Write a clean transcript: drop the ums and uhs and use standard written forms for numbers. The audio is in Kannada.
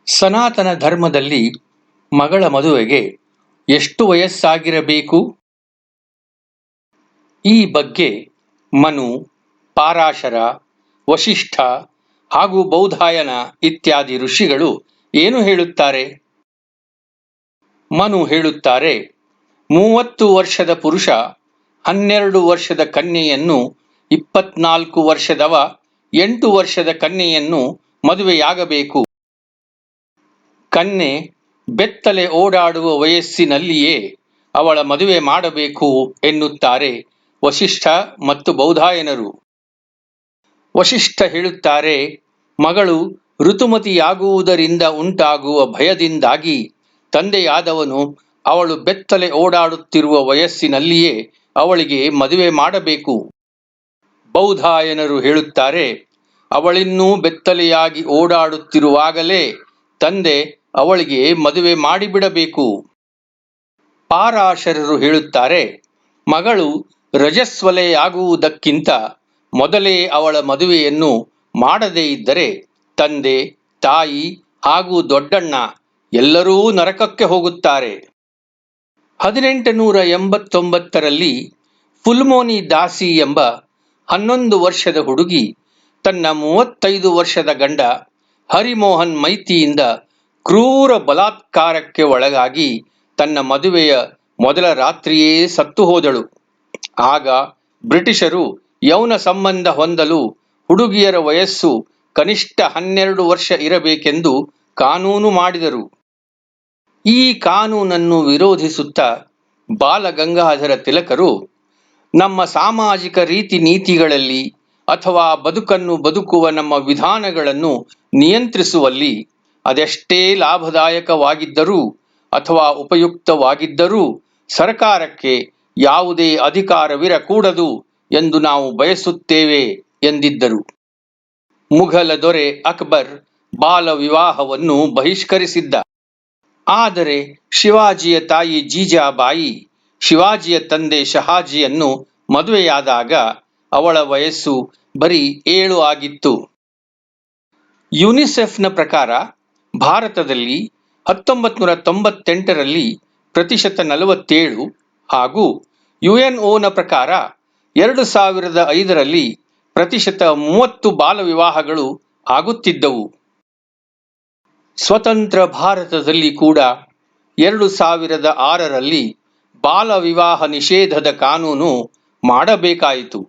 ಸನಾತನ ಧರ್ಮದಲ್ಲಿ ಮಗಳ ಮದುವೆಗೆ ಎಷ್ಟು ವಯಸ್ಸಾಗಿರಬೇಕು? ಈ ಬಗ್ಗೆ ಮನು, ಪಾರಾಶರ, ವಸಿಷ್ಠ ಹಾಗೂ ಬೌಧಾಯನ ಇತ್ಯಾದಿ ಋಷಿಗಳು ಏನು ಹೇಳುತ್ತಾರೆ? ಮನು ಹೇಳುತ್ತಾರೆ, 30 ವರ್ಷದ ಪುರುಷ 12 ವರ್ಷದ ಕನ್ಯೆಯನ್ನು, 24 ವರ್ಷದವ 8 ವರ್ಷದ ಕನ್ಯೆಯನ್ನು ಮದುವೆಯಾಗಬೇಕು. ಕನ್ಯೆ ಬೆತ್ತಲೆ ಓಡಾಡುವ ವಯಸ್ಸಿನಲ್ಲಿಯೇ ಅವಳ ಮದುವೆ ಮಾಡಬೇಕು ಎನ್ನುತ್ತಾರೆ ವಸಿಷ್ಠ ಮತ್ತು ಬೌಧಾಯನರು. ವಸಿಷ್ಠ ಹೇಳುತ್ತಾರೆ, ಮಗಳು ಋತುಮತಿಯಾಗುವುದರಿಂದ ಉಂಟಾಗುವ ಭಯದಿಂದಾಗಿ ತಂದೆಯಾದವನು ಅವಳು ಬೆತ್ತಲೆ ಓಡಾಡುತ್ತಿರುವ ವಯಸ್ಸಿನಲ್ಲಿಯೇ ಅವಳಿಗೆ ಮದುವೆ ಮಾಡಬೇಕು. ಬೌಧಾಯನರು ಹೇಳುತ್ತಾರೆ, ಅವಳಿನ್ನೂ ಬೆತ್ತಲೆಯಾಗಿ ಓಡಾಡುತ್ತಿರುವಾಗಲೇ ತಂದೆ ಅವಳಿಗೆ ಮದುವೆ ಮಾಡಿಬಿಡಬೇಕು. ಪಾರಾಶರರು ಹೇಳುತ್ತಾರೆ, ಮಗಳು ರಜಸ್ವಲೆಯಾಗುವುದಕ್ಕಿಂತ ಮೊದಲೇ ಅವಳ ಮದುವೆಯನ್ನು ಮಾಡದೇ ಇದ್ದರೆ ತಂದೆ, ತಾಯಿ ಹಾಗೂ ದೊಡ್ಡಣ್ಣ ಎಲ್ಲರೂ ನರಕಕ್ಕೆ ಹೋಗುತ್ತಾರೆ. 1889ರಲ್ಲಿ ಫುಲ್ಮೋನಿ ದಾಸಿ ಎಂಬ 11 ವರ್ಷದ ಹುಡುಗಿ ತನ್ನ 35 ವರ್ಷದ ಗಂಡ ಹರಿಮೋಹನ್ ಮೈತಿಯಿಂದ ಕ್ರೂರ ಬಲಾತ್ಕಾರಕ್ಕೆ ಒಳಗಾಗಿ ತನ್ನ ಮದುವೆಯ ಮೊದಲ ರಾತ್ರಿಯೇ ಸತ್ತು ಹೋದಳು. ಆಗ ಬ್ರಿಟಿಷರು ಯೌನ ಸಂಬಂಧ ಹೊಂದಲು ಹುಡುಗಿಯರ ವಯಸ್ಸು ಕನಿಷ್ಠ 12 ವರ್ಷ ಇರಬೇಕೆಂದು ಕಾನೂನು ಮಾಡಿದರು. ಈ ಕಾನೂನನ್ನು ವಿರೋಧಿಸುತ್ತಾ ಬಾಲಗಂಗಾಧರ ತಿಲಕರು, ನಮ್ಮ ಸಾಮಾಜಿಕ ರೀತಿ ನೀತಿಗಳಲ್ಲಿ ಅಥವಾ ಬದುಕನ್ನು ಬದುಕುವ ನಮ್ಮ ವಿಧಾನಗಳನ್ನು ನಿಯಂತ್ರಿಸುವಲ್ಲಿ ಅದೆಷ್ಟೇ ಲಾಭದಾಯಕವಾಗಿದ್ದರೂ ಅಥವಾ ಉಪಯುಕ್ತವಾಗಿದ್ದರೂ ಸರ್ಕಾರಕ್ಕೆ ಯಾವುದೇ ಅಧಿಕಾರವಿರಕೂಡದು ಎಂದು ನಾವು ಬಯಸುತ್ತೇವೆ ಎಂದಿದ್ದರು. ಮುಘಲ ದೊರೆ ಅಕ್ಬರ್ ಬಾಲ ವಿವಾಹವನ್ನು ಬಹಿಷ್ಕರಿಸಿದ್ದ. ಆದರೆ ಶಿವಾಜಿಯ ತಾಯಿ ಜೀಜಾಬಾಯಿ ಶಿವಾಜಿಯ ತಂದೆ ಶಹಾಜಿಯನ್ನು ಮದುವೆಯಾದಾಗ ಅವಳ ವಯಸ್ಸು ಬರೀ 7 ಆಗಿತ್ತು. ಯುನಿಸೆಫ್ನ ಪ್ರಕಾರ ಭಾರತದಲ್ಲಿ 1998ರಲ್ಲಿ ಪ್ರತಿಶತ 47 ಹಾಗೂ ಯುಎನ್ಒನ ಪ್ರಕಾರ 2005ರಲ್ಲಿ ಪ್ರತಿಶತ 30 ಬಾಲ ವಿವಾಹಗಳು ಆಗುತ್ತಿದ್ದವು. ಸ್ವತಂತ್ರ ಭಾರತದಲ್ಲಿ ಕೂಡ 2006ರಲ್ಲಿ ಬಾಲ ವಿವಾಹ ನಿಷೇಧದ ಕಾನೂನು ಮಾಡಬೇಕಾಯಿತು.